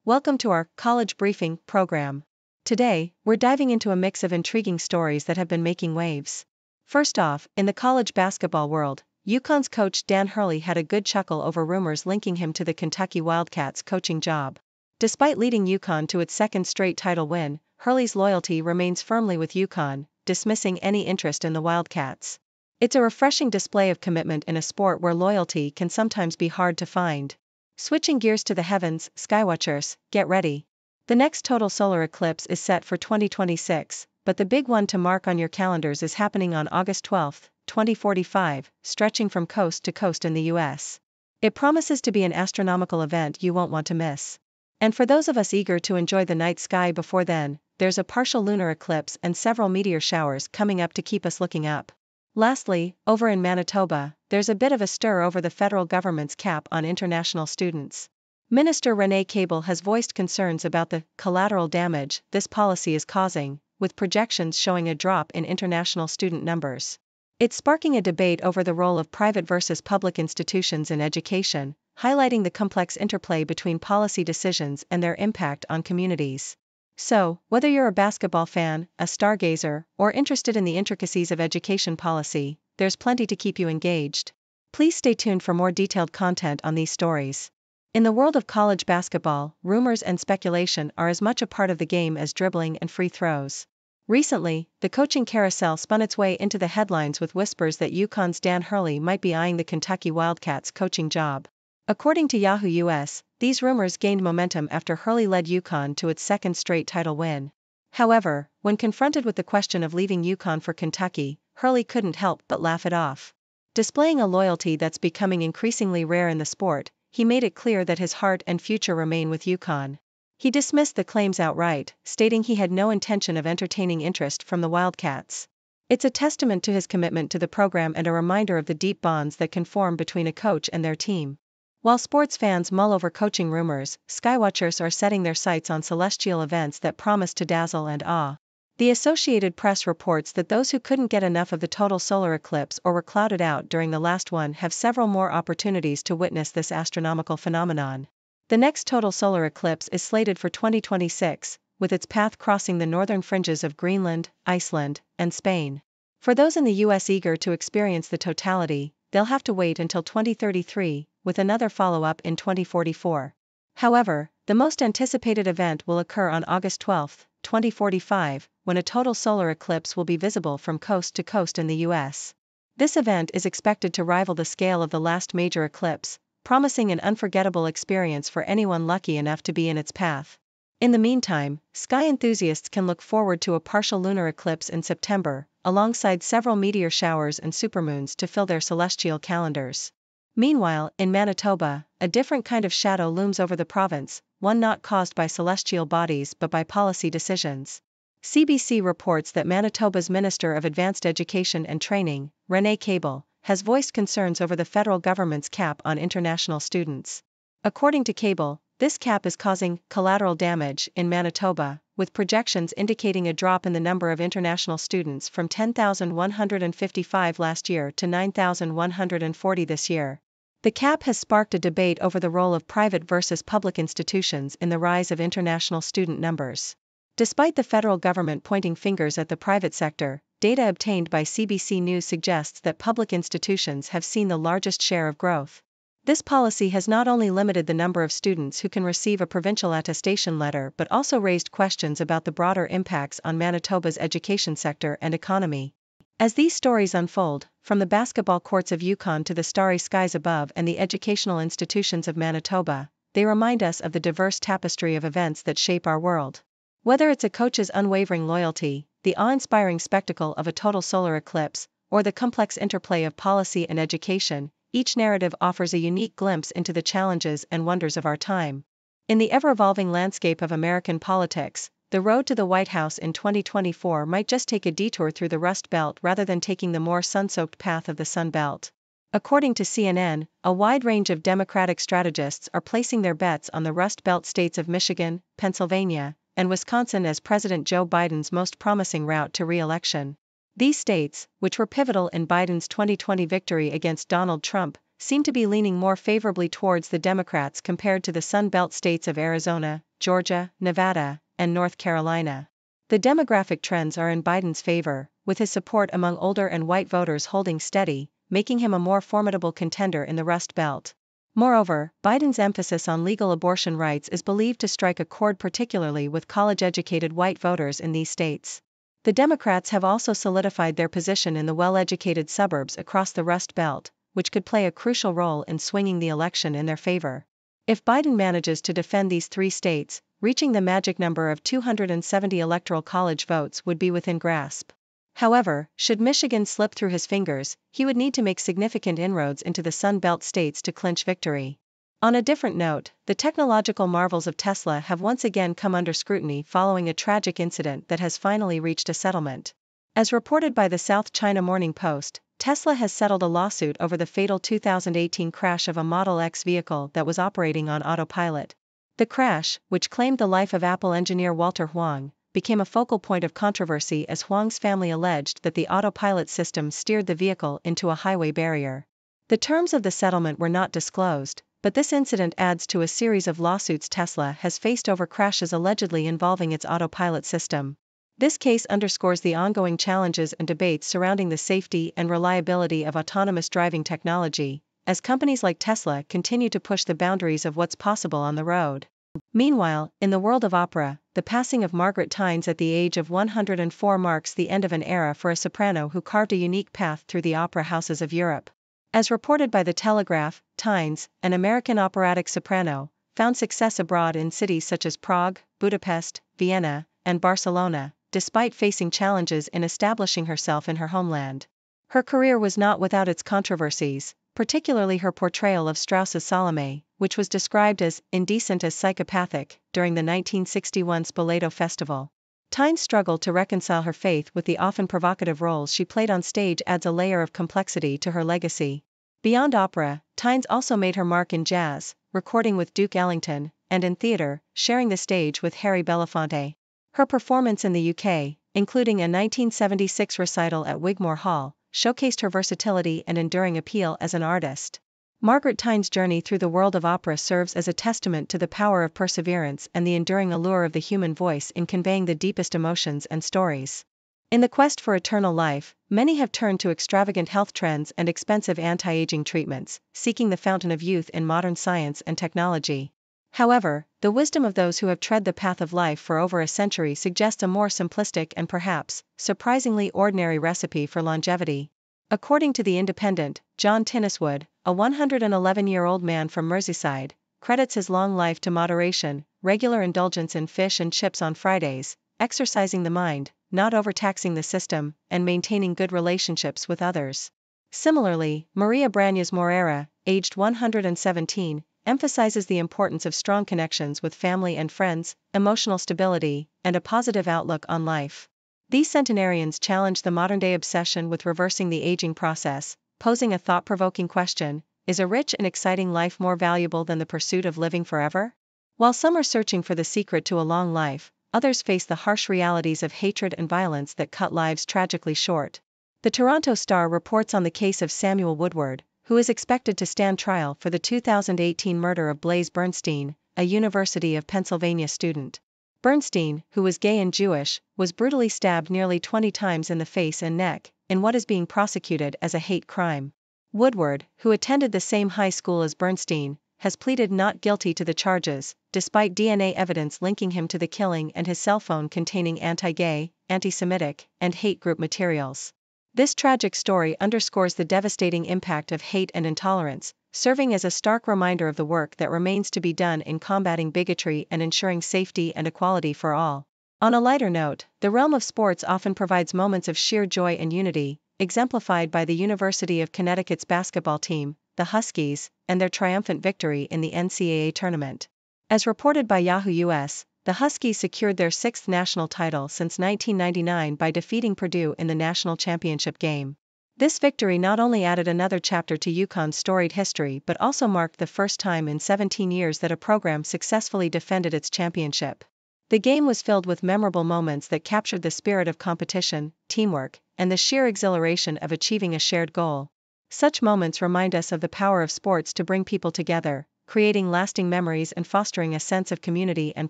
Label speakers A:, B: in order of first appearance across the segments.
A: Welcome to our College Briefing program. Today, we're diving into a mix of intriguing stories that have been making waves. First off, in the college basketball world, UConn's coach Dan Hurley had a good chuckle over rumors linking him to the Kentucky Wildcats coaching job. Despite leading UConn to its second straight title win, Hurley's loyalty remains firmly with UConn, dismissing any interest in the Wildcats. It's a refreshing display of commitment in a sport where loyalty can sometimes be hard to find. Switching gears to the heavens, skywatchers, get ready. The next total solar eclipse is set for 2026, but the big one to mark on your calendars is happening on August 12, 2045, stretching from coast to coast in the US. It promises to be an astronomical event you won't want to miss. And for those of us eager to enjoy the night sky before then, there's a partial lunar eclipse and several meteor showers coming up to keep us looking up. Lastly, over in Manitoba, there's a bit of a stir over the federal government's cap on international students. Minister Renee Cable has voiced concerns about the collateral damage this policy is causing, with projections showing a drop in international student numbers. It's sparking a debate over the role of private versus public institutions in education, highlighting the complex interplay between policy decisions and their impact on communities. So, whether you're a basketball fan, a stargazer, or interested in the intricacies of education policy, there's plenty to keep you engaged. Please stay tuned for more detailed content on these stories. In the world of college basketball, rumors and speculation are as much a part of the game as dribbling and free throws. Recently, the coaching carousel spun its way into the headlines with whispers that UConn's Dan Hurley might be eyeing the Kentucky Wildcats coaching job. According to Yahoo US, these rumors gained momentum after Hurley led UConn to its second straight title win. However, when confronted with the question of leaving UConn for Kentucky, Hurley couldn't help but laugh it off. Displaying a loyalty that's becoming increasingly rare in the sport, he made it clear that his heart and future remain with UConn. He dismissed the claims outright, stating he had no intention of entertaining interest from the Wildcats. It's a testament to his commitment to the program and a reminder of the deep bonds that can form between a coach and their team. While sports fans mull over coaching rumors, skywatchers are setting their sights on celestial events that promise to dazzle and awe. The Associated Press reports that those who couldn't get enough of the total solar eclipse or were clouded out during the last one have several more opportunities to witness this astronomical phenomenon. The next total solar eclipse is slated for 2026, with its path crossing the northern fringes of Greenland, Iceland, and Spain. For those in the US eager to experience the totality, they'll have to wait until 2033, with another follow-up in 2044. However, the most anticipated event will occur on August 12, 2045, when a total solar eclipse will be visible from coast to coast in the US. This event is expected to rival the scale of the last major eclipse, promising an unforgettable experience for anyone lucky enough to be in its path. In the meantime, sky enthusiasts can look forward to a partial lunar eclipse in September, alongside several meteor showers and supermoons to fill their celestial calendars. Meanwhile, in Manitoba, a different kind of shadow looms over the province, one not caused by celestial bodies but by policy decisions. CBC reports that Manitoba's Minister of Advanced Education and Training, Renee Cable, has voiced concerns over the federal government's cap on international students. According to Cable, this cap is causing collateral damage in Manitoba, with projections indicating a drop in the number of international students from 10,155 last year to 9,140 this year. The cap has sparked a debate over the role of private versus public institutions in the rise of international student numbers. Despite the federal government pointing fingers at the private sector, data obtained by CBC News suggests that public institutions have seen the largest share of growth. This policy has not only limited the number of students who can receive a provincial attestation letter but also raised questions about the broader impacts on Manitoba's education sector and economy. As these stories unfold, from the basketball courts of UConn to the starry skies above and the educational institutions of Manitoba, they remind us of the diverse tapestry of events that shape our world. Whether it's a coach's unwavering loyalty, the awe-inspiring spectacle of a total solar eclipse, or the complex interplay of policy and education, each narrative offers a unique glimpse into the challenges and wonders of our time. In the ever-evolving landscape of American politics, the road to the White House in 2024 might just take a detour through the Rust Belt rather than taking the more sun-soaked path of the Sun Belt. According to CNN, a wide range of Democratic strategists are placing their bets on the Rust Belt states of Michigan, Pennsylvania, and Wisconsin as President Joe Biden's most promising route to re-election. These states, which were pivotal in Biden's 2020 victory against Donald Trump, seem to be leaning more favorably towards the Democrats compared to the Sun Belt states of Arizona, Georgia, Nevada, and North Carolina. The demographic trends are in Biden's favor, with his support among older and white voters holding steady, making him a more formidable contender in the Rust Belt. Moreover, Biden's emphasis on legal abortion rights is believed to strike a chord particularly with college-educated white voters in these states. The Democrats have also solidified their position in the well-educated suburbs across the Rust Belt, which could play a crucial role in swinging the election in their favor. If Biden manages to defend these three states, reaching the magic number of 270 electoral college votes would be within grasp. However, should Michigan slip through his fingers, he would need to make significant inroads into the Sun Belt states to clinch victory. On a different note, the technological marvels of Tesla have once again come under scrutiny following a tragic incident that has finally reached a settlement. As reported by the South China Morning Post, Tesla has settled a lawsuit over the fatal 2018 crash of a Model X vehicle that was operating on autopilot. The crash, which claimed the life of Apple engineer Walter Huang, became a focal point of controversy as Huang's family alleged that the autopilot system steered the vehicle into a highway barrier. The terms of the settlement were not disclosed, but this incident adds to a series of lawsuits Tesla has faced over crashes allegedly involving its autopilot system. This case underscores the ongoing challenges and debates surrounding the safety and reliability of autonomous driving technology, as companies like Tesla continue to push the boundaries of what's possible on the road. Meanwhile, in the world of opera, the passing of Margaret Tynes at the age of 104 marks the end of an era for a soprano who carved a unique path through the opera houses of Europe. As reported by The Telegraph, Tynes, an American operatic soprano, found success abroad in cities such as Prague, Budapest, Vienna, and Barcelona, despite facing challenges in establishing herself in her homeland. Her career was not without its controversies, particularly her portrayal of Strauss's Salome, which was described as indecent as psychopathic during the 1961 Spoleto Festival. Tynes' struggle to reconcile her faith with the often provocative roles she played on stage adds a layer of complexity to her legacy. Beyond opera, Tynes also made her mark in jazz, recording with Duke Ellington, and in theatre, sharing the stage with Harry Belafonte. Her performance in the UK, including a 1976 recital at Wigmore Hall, showcased her versatility and enduring appeal as an artist. Margaret Tynes' journey through the world of opera serves as a testament to the power of perseverance and the enduring allure of the human voice in conveying the deepest emotions and stories. In the quest for eternal life, many have turned to extravagant health trends and expensive anti-aging treatments, seeking the fountain of youth in modern science and technology. However, the wisdom of those who have tread the path of life for over a century suggests a more simplistic and perhaps surprisingly ordinary recipe for longevity. According to The Independent, John Tinniswood, a 111-year-old man from Merseyside, credits his long life to moderation, regular indulgence in fish and chips on Fridays, exercising the mind, not overtaxing the system, and maintaining good relationships with others. Similarly, Maria Brañas Moreira, aged 117, emphasizes the importance of strong connections with family and friends, emotional stability, and a positive outlook on life. These centenarians challenge the modern-day obsession with reversing the aging process, posing a thought-provoking question: is a rich and exciting life more valuable than the pursuit of living forever? While some are searching for the secret to a long life, others face the harsh realities of hatred and violence that cut lives tragically short. The Toronto Star reports on the case of Samuel Woodward, who is expected to stand trial for the 2018 murder of Blaise Bernstein, a University of Pennsylvania student. Bernstein, who was gay and Jewish, was brutally stabbed nearly 20 times in the face and neck, in what is being prosecuted as a hate crime. Woodward, who attended the same high school as Bernstein, has pleaded not guilty to the charges, despite DNA evidence linking him to the killing and his cell phone containing anti-gay, anti-Semitic, and hate group materials. This tragic story underscores the devastating impact of hate and intolerance, serving as a stark reminder of the work that remains to be done in combating bigotry and ensuring safety and equality for all. On a lighter note, the realm of sports often provides moments of sheer joy and unity, exemplified by the University of Connecticut's basketball team, the Huskies, and their triumphant victory in the NCAA tournament. As reported by Yahoo US, the Huskies secured their sixth national title since 1999 by defeating Purdue in the national championship game. This victory not only added another chapter to UConn's storied history but also marked the first time in 17 years that a program successfully defended its championship. The game was filled with memorable moments that captured the spirit of competition, teamwork, and the sheer exhilaration of achieving a shared goal. Such moments remind us of the power of sports to bring people together, creating lasting memories and fostering a sense of community and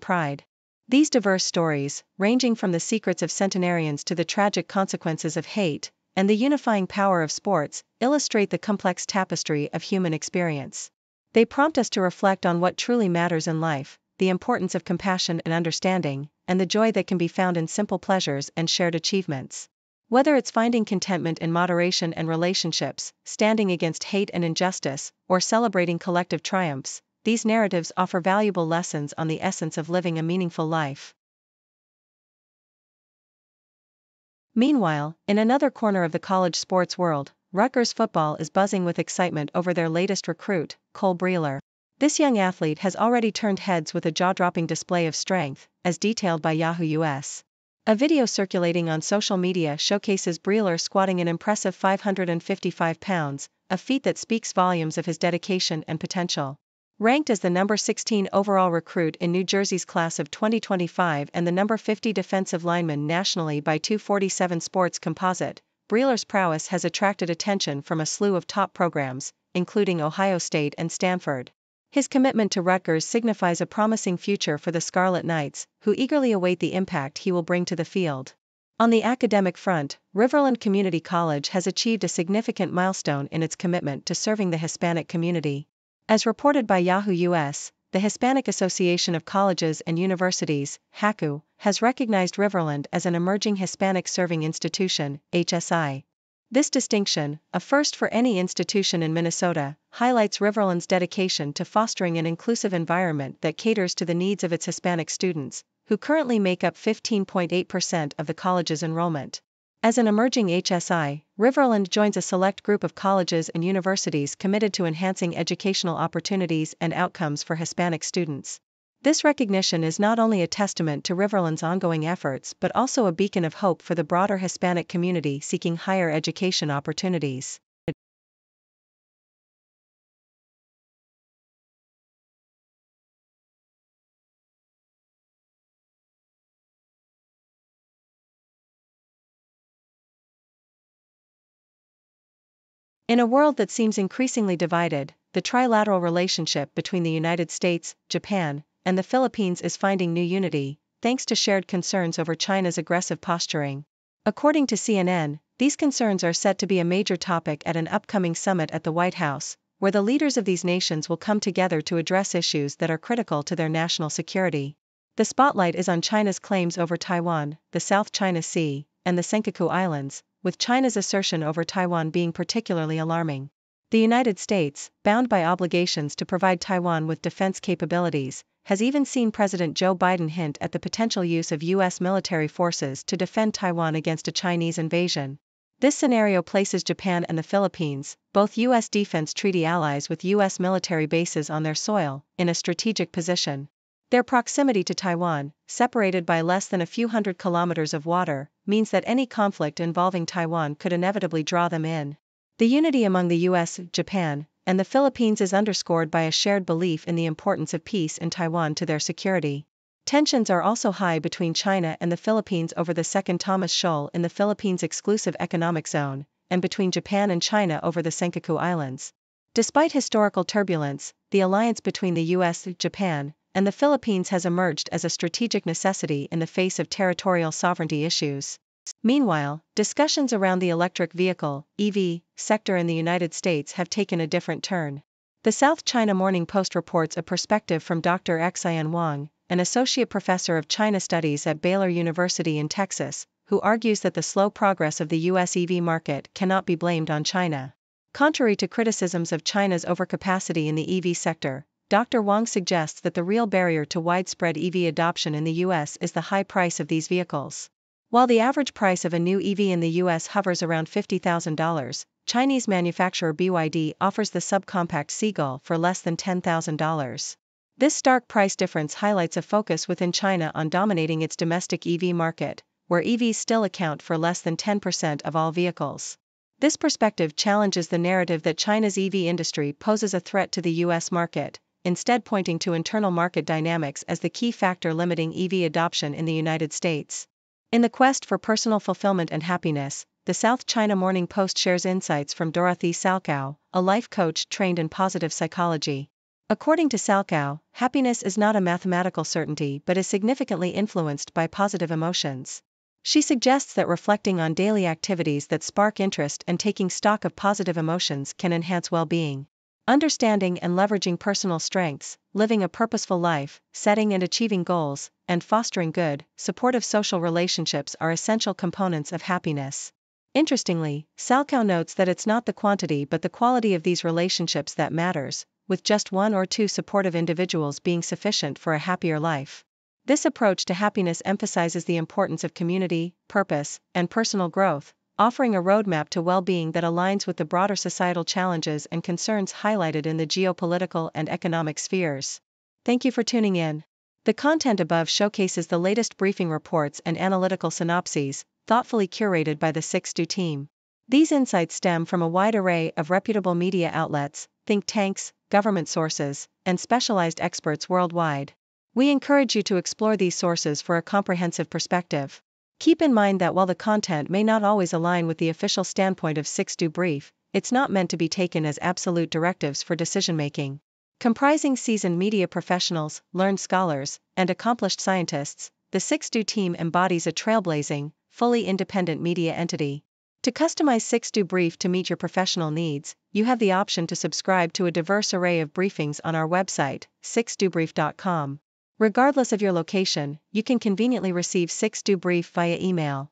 A: pride. These diverse stories, ranging from the secrets of centenarians to the tragic consequences of hate, and the unifying power of sports, illustrate the complex tapestry of human experience. They prompt us to reflect on what truly matters in life, the importance of compassion and understanding, and the joy that can be found in simple pleasures and shared achievements. Whether it's finding contentment in moderation and relationships, standing against hate and injustice, or celebrating collective triumphs, these narratives offer valuable lessons on the essence of living a meaningful life. Meanwhile, in another corner of the college sports world, Rutgers football is buzzing with excitement over their latest recruit, Cole Breeler. This young athlete has already turned heads with a jaw-dropping display of strength, as detailed by Yahoo US. A video circulating on social media showcases Breeler squatting an impressive 555 pounds, a feat that speaks volumes of his dedication and potential. Ranked as the number 16 overall recruit in New Jersey's class of 2025 and the number 50 defensive lineman nationally by 247 Sports Composite, Breeler's prowess has attracted attention from a slew of top programs, including Ohio State and Stanford. His commitment to Rutgers signifies a promising future for the Scarlet Knights, who eagerly await the impact he will bring to the field. On the academic front, Riverland Community College has achieved a significant milestone in its commitment to serving the Hispanic community. As reported by Yahoo US, the Hispanic Association of Colleges and Universities, HACU, has recognized Riverland as an emerging Hispanic serving institution, HSI. This distinction, a first for any institution in Minnesota, highlights Riverland's dedication to fostering an inclusive environment that caters to the needs of its Hispanic students, who currently make up 15.8% of the college's enrollment. As an emerging HSI, Riverland joins a select group of colleges and universities committed to enhancing educational opportunities and outcomes for Hispanic students. This recognition is not only a testament to Riverland's ongoing efforts but also a beacon of hope for the broader Hispanic community seeking higher education opportunities. In a world that seems increasingly divided, the trilateral relationship between the United States, Japan, and the Philippines is finding new unity, thanks to shared concerns over China's aggressive posturing. According to CNN, these concerns are set to be a major topic at an upcoming summit at the White House, where the leaders of these nations will come together to address issues that are critical to their national security. The spotlight is on China's claims over Taiwan, the South China Sea, and the Senkaku Islands, with China's assertion over Taiwan being particularly alarming. The United States, bound by obligations to provide Taiwan with defense capabilities, has even seen President Joe Biden hint at the potential use of U.S. military forces to defend Taiwan against a Chinese invasion. This scenario places Japan and the Philippines, both U.S. Defense Treaty allies with U.S. military bases on their soil, in a strategic position. Their proximity to Taiwan, separated by less than a few hundred kilometers of water, means that any conflict involving Taiwan could inevitably draw them in. The unity among the U.S., Japan, and the Philippines is underscored by a shared belief in the importance of peace in Taiwan to their security. Tensions are also high between China and the Philippines over the Second Thomas Shoal in the Philippines' exclusive economic zone, and between Japan and China over the Senkaku Islands. Despite historical turbulence, the alliance between the U.S., Japan, and the Philippines has emerged as a strategic necessity in the face of territorial sovereignty issues. Meanwhile, discussions around the electric vehicle (EV) sector in the United States have taken a different turn. The South China Morning Post reports a perspective from Dr. Xian Wang, an associate professor of China Studies at Baylor University in Texas, who argues that the slow progress of the U.S. EV market cannot be blamed on China. Contrary to criticisms of China's overcapacity in the EV sector, Dr. Wang suggests that the real barrier to widespread EV adoption in the U.S. is the high price of these vehicles. While the average price of a new EV in the U.S. hovers around $50,000, Chinese manufacturer BYD offers the subcompact Seagull for less than $10,000. This stark price difference highlights a focus within China on dominating its domestic EV market, where EVs still account for less than 10% of all vehicles. This perspective challenges the narrative that China's EV industry poses a threat to the U.S. market, instead pointing to internal market dynamics as the key factor limiting EV adoption in the United States. In the quest for personal fulfillment and happiness, the South China Morning Post shares insights from Dorothy Salchow, a life coach trained in positive psychology. According to Salchow, happiness is not a mathematical certainty but is significantly influenced by positive emotions. She suggests that reflecting on daily activities that spark interest and taking stock of positive emotions can enhance well-being. Understanding and leveraging personal strengths, living a purposeful life, setting and achieving goals, and fostering good, supportive social relationships are essential components of happiness. Interestingly, Salchow notes that it's not the quantity but the quality of these relationships that matters, with just one or two supportive individuals being sufficient for a happier life. This approach to happiness emphasizes the importance of community, purpose, and personal growth, offering a roadmap to well-being that aligns with the broader societal challenges and concerns highlighted in the geopolitical and economic spheres. Thank you for tuning in. The content above showcases the latest briefing reports and analytical synopses, thoughtfully curated by the 6Do team. These insights stem from a wide array of reputable media outlets, think tanks, government sources, and specialized experts worldwide. We encourage you to explore these sources for a comprehensive perspective. Keep in mind that while the content may not always align with the official standpoint of 6Do Brief, it's not meant to be taken as absolute directives for decision-making. Comprising seasoned media professionals, learned scholars, and accomplished scientists, the 6Do team embodies a trailblazing, fully independent media entity. To customize 6Do Brief to meet your professional needs, you have the option to subscribe to a diverse array of briefings on our website, 6dobrief.com. Regardless of your location, you can conveniently receive 6Do Brief via email.